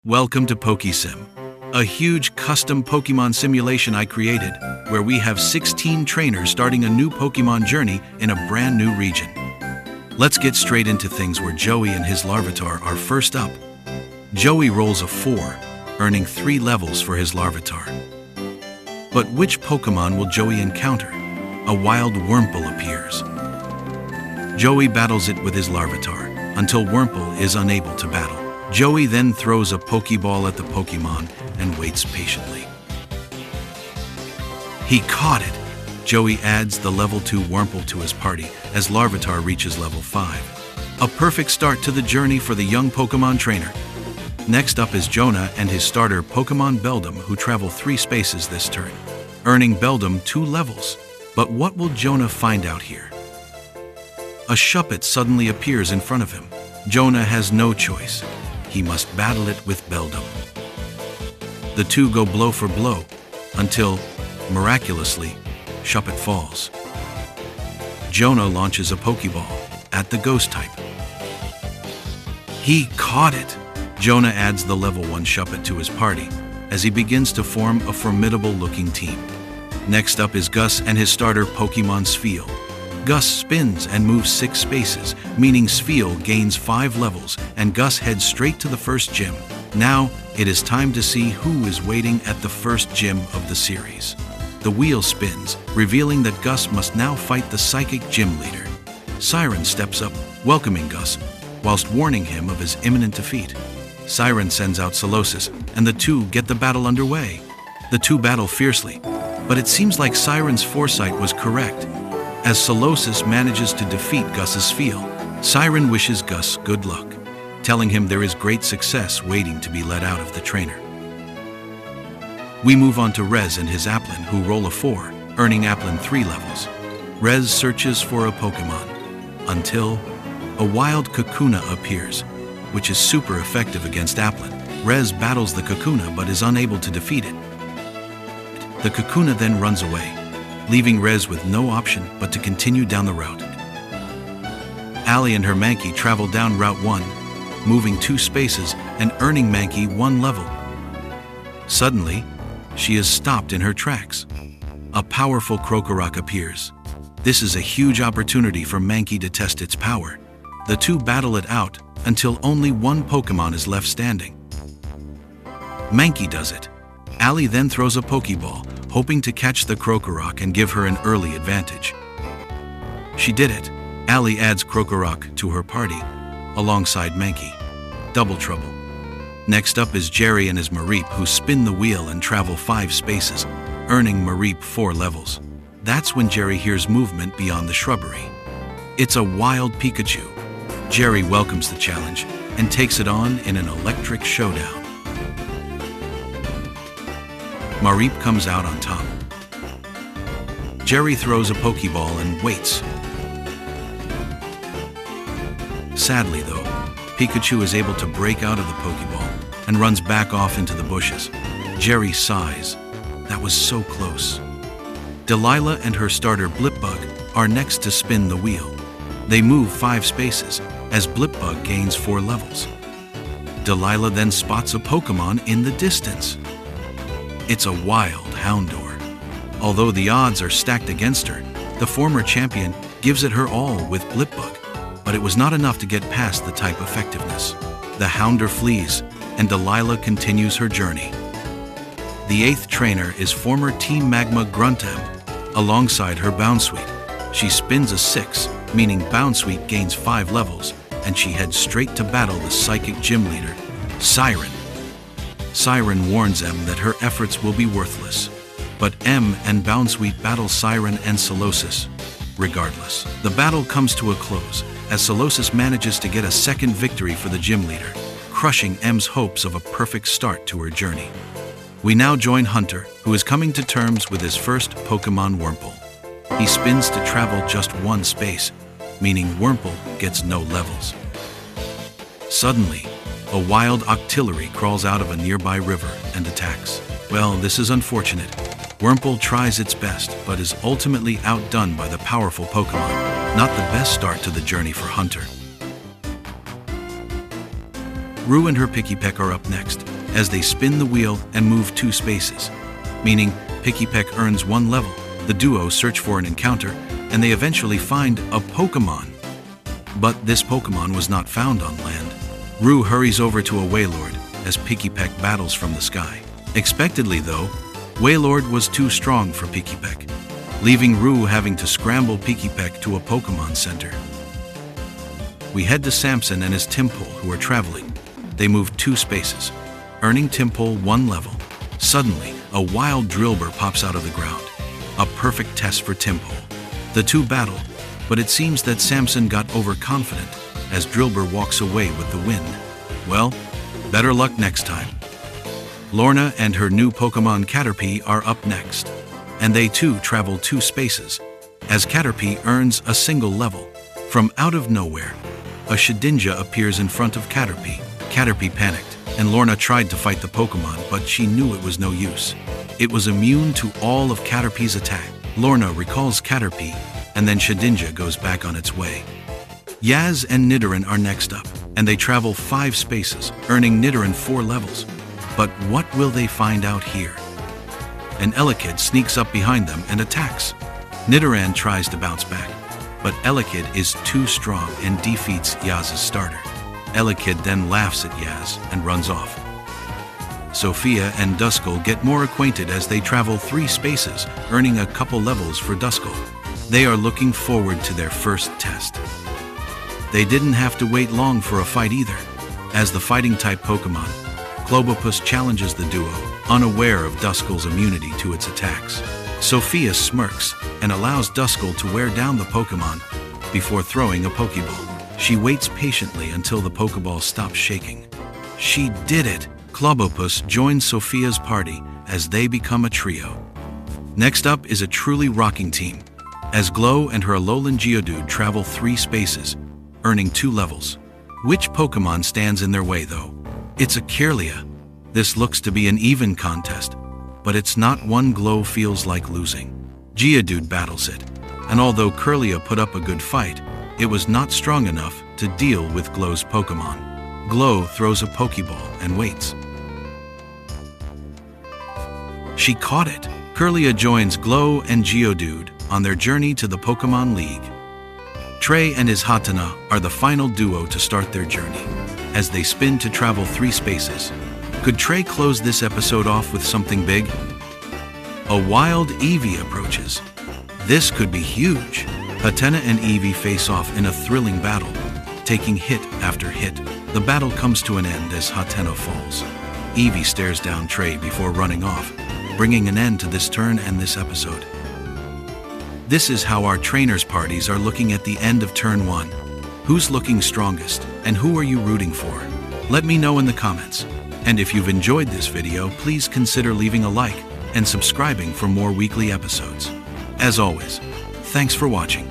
Welcome to Pokesim, a huge custom Pokemon simulation I created, where we have 16 trainers starting a new Pokemon journey in a brand new region. Let's get straight into things where Joey and his Larvitar are first up. Joey rolls a 4, earning 3 levels for his Larvitar. But which Pokemon will Joey encounter? A wild Wurmple appears. Joey battles it with his Larvitar, until Wurmple is unable to battle. Joey then throws a Pokeball at the Pokemon and waits patiently. He caught it! Joey adds the level 2 Wurmple to his party as Larvitar reaches level 5. A perfect start to the journey for the young Pokemon trainer. Next up is Jonah and his starter Pokemon Beldum, who travel 3 spaces this turn, earning Beldum 2 levels. But what will Jonah find out here? A Shuppet suddenly appears in front of him. Jonah has no choice. He must battle it with Beldum. The two go blow for blow until, miraculously, Shuppet falls. Jonah launches a Pokeball at the Ghost type. He caught it! Jonah adds the level 1 Shuppet to his party as he begins to form a formidable-looking team. Next up is Gus and his starter Pokemon Spheal. Gus spins and moves 6 spaces, meaning Spheal gains 5 levels, and Gus heads straight to the first gym. Now, it is time to see who is waiting at the first gym of the series. The wheel spins, revealing that Gus must now fight the psychic gym leader. Siren steps up, welcoming Gus, whilst warning him of his imminent defeat. Siren sends out Solosis, and the two get the battle underway. The two battle fiercely, but it seems like Siren's foresight was correct, as Solosis manages to defeat Gus's Spheal. Siren wishes Gus good luck, telling him there is great success waiting to be let out of the trainer. We move on to Rez and his Applin, who roll a 4, earning Applin 3 levels. Rez searches for a Pokemon, until a wild Kakuna appears, which is super effective against Applin. Rez battles the Kakuna but is unable to defeat it. The Kakuna then runs away, leaving Rez with no option but to continue down the route. Allie and her Mankey travel down Route 1, moving 2 spaces and earning Mankey 1 level. Suddenly, she is stopped in her tracks. A powerful Krokorok appears. This is a huge opportunity for Mankey to test its power. The two battle it out until only 1 Pokemon is left standing. Mankey does it. Allie then throws a Pokeball, hoping to catch the Krokorok and give her an early advantage. She did it. Allie adds Krokorok to her party, alongside Mankey. Double trouble. Next up is Jerry and his Mareep, who spin the wheel and travel 5 spaces, earning Mareep 4 levels. That's when Jerry hears movement beyond the shrubbery. It's a wild Pikachu. Jerry welcomes the challenge and takes it on in an electric showdown. Mareep comes out on top. Jerry throws a Pokeball and waits. Sadly though, Pikachu is able to break out of the Pokeball and runs back off into the bushes. Jerry sighs. That was so close. Delilah and her starter Blipbug are next to spin the wheel. They move 5 spaces as Blipbug gains 4 levels. Delilah then spots a Pokemon in the distance. It's a wild Houndour. Although the odds are stacked against her, the former champion gives it her all with Blipbug, but it was not enough to get past the type effectiveness. The Houndour flees, and Delilah continues her journey. The 8th trainer is former Team Magma Gruntab, alongside her Bounsweet. She spins a 6, meaning Bounsweet gains 5 levels, and she heads straight to battle the psychic gym leader, Siren. Siren warns Em that her efforts will be worthless, but Em and Bounsweet battle Siren and Solosis. Regardless, the battle comes to a close as Solosis manages to get a second victory for the gym leader, crushing Em's hopes of a perfect start to her journey. We now join Hunter, who is coming to terms with his first Pokemon Wurmple. He spins to travel just 1 space, meaning Wurmple gets no levels. Suddenly, a wild Octillery crawls out of a nearby river and attacks. Well, this is unfortunate. Wurmple tries its best, but is ultimately outdone by the powerful Pokemon. Not the best start to the journey for Hunter. Rue and her Pikipek are up next. as they spin the wheel and move 2 spaces, meaning Pikipek earns 1 level. The duo search for an encounter, and they eventually find a Pokemon. But this Pokemon was not found on land. Rue hurries over to a Wailord as Pikipek battles from the sky. Expectedly though, Wailord was too strong for Pikipek, leaving Rue having to scramble Pikipek to a Pokemon Center. We head to Samson and his Tympole, who are traveling. They move 2 spaces, earning Tympole 1 level. Suddenly, a wild Drillbur pops out of the ground, a perfect test for Tympole. The two battle, but it seems that Samson got overconfident as Drillbur walks away with the win. Well, better luck next time. Lorna and her new Pokemon Caterpie are up next, and they too travel 2 spaces, as Caterpie earns a single level. From out of nowhere, a Shedinja appears in front of Caterpie. Caterpie panicked, and Lorna tried to fight the Pokemon, but she knew it was no use. It was immune to all of Caterpie's attack. Lorna recalls Caterpie, and then Shedinja goes back on its way. Yaz and Nidoran are next up, and they travel 5 spaces, earning Nidoran 4 levels. But what will they find out here? An Elekid sneaks up behind them and attacks. Nidoran tries to bounce back, but Elekid is too strong and defeats Yaz's starter. Elekid then laughs at Yaz and runs off. Sophia and Duskull get more acquainted as they travel 3 spaces, earning a couple levels for Duskull. They are looking forward to their first test. They didn't have to wait long for a fight either. As the fighting-type Pokemon, Clobopus challenges the duo, unaware of Duskull's immunity to its attacks. Sophia smirks and allows Duskull to wear down the Pokemon before throwing a Pokeball. She waits patiently until the Pokeball stops shaking. She did it! Clobopus joins Sophia's party as they become a trio. Next up is a truly rocking team, as Glow and her Alolan Geodude travel 3 spaces, earning 2 levels. Which Pokemon stands in their way though? It's a Kirlia. This looks to be an even contest, but it's not one Glow feels like losing. Geodude battles it, and although Kirlia put up a good fight, it was not strong enough to deal with Glow's Pokemon. Glow throws a Pokeball and waits. She caught it. Kirlia joins Glow and Geodude on their journey to the Pokemon League. Trey and his Hatenna are the final duo to start their journey, as they spin to travel 3 spaces. Could Trey close this episode off with something big? A wild Eevee approaches. This could be huge. Hatenna and Eevee face off in a thrilling battle, taking hit after hit. The battle comes to an end as Hatenna falls. Eevee stares down Trey before running off, bringing an end to this turn and this episode. This is how our trainers' parties are looking at the end of turn 1. Who's looking strongest, and who are you rooting for? Let me know in the comments. And if you've enjoyed this video, please consider leaving a like and subscribing for more weekly episodes. As always, thanks for watching.